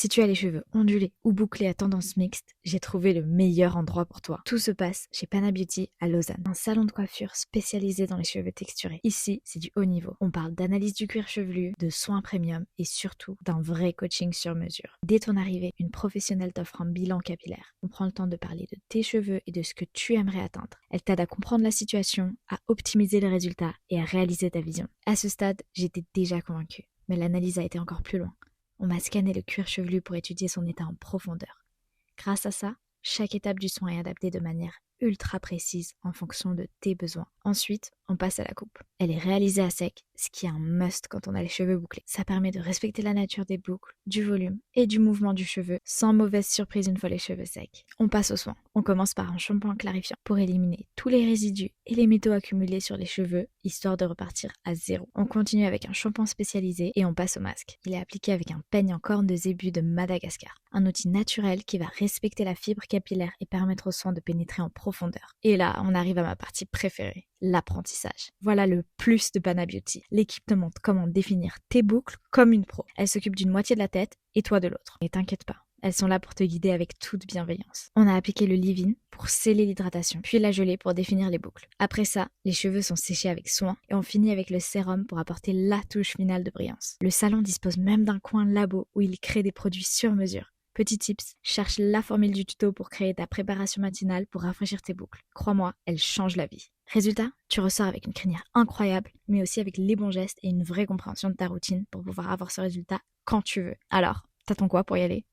Si tu as les cheveux ondulés ou bouclés à tendance mixte, j'ai trouvé le meilleur endroit pour toi. Tout se passe chez Pana Beauty à Lausanne, un salon de coiffure spécialisé dans les cheveux texturés. Ici, c'est du haut niveau. On parle d'analyse du cuir chevelu, de soins premium et surtout d'un vrai coaching sur mesure. Dès ton arrivée, une professionnelle t'offre un bilan capillaire. On prend le temps de parler de tes cheveux et de ce que tu aimerais atteindre. Elle t'aide à comprendre la situation, à optimiser les résultats et à réaliser ta vision. À ce stade, j'étais déjà convaincue, mais l'analyse a été encore plus loin. On m'a scanné le cuir chevelu pour étudier son état en profondeur. Grâce à ça, chaque étape du soin est adaptée de manière ultra précise en fonction de tes besoins. Ensuite, on passe à la coupe. Elle est réalisée à sec, ce qui est un must quand on a les cheveux bouclés. Ça permet de respecter la nature des boucles, du volume et du mouvement du cheveu sans mauvaise surprise une fois les cheveux secs. On passe aux soins. On commence par un shampoing clarifiant pour éliminer tous les résidus et les métaux accumulés sur les cheveux, histoire de repartir à zéro. On continue avec un shampoing spécialisé et on passe au masque. Il est appliqué avec un peigne en corne de zébu de Madagascar, un outil naturel qui va respecter la fibre capillaire et permettre au soin de pénétrer en profondeur. Et là, on arrive à ma partie préférée, l'apprentissage. Voilà le plus de Pana Beauty. L'équipe te montre comment définir tes boucles comme une pro. Elle s'occupe d'une moitié de la tête et toi de l'autre. Et t'inquiète pas, elles sont là pour te guider avec toute bienveillance. On a appliqué le leave-in pour sceller l'hydratation, puis la gelée pour définir les boucles. Après ça, les cheveux sont séchés avec soin et on finit avec le sérum pour apporter la touche finale de brillance. Le salon dispose même d'un coin labo où il crée des produits sur mesure. Petit tips, cherche la formule du tuto pour créer ta préparation matinale pour rafraîchir tes boucles. Crois-moi, elle change la vie. Résultat, tu ressors avec une crinière incroyable, mais aussi avec les bons gestes et une vraie compréhension de ta routine pour pouvoir avoir ce résultat quand tu veux. Alors, t'attends quoi pour y aller ?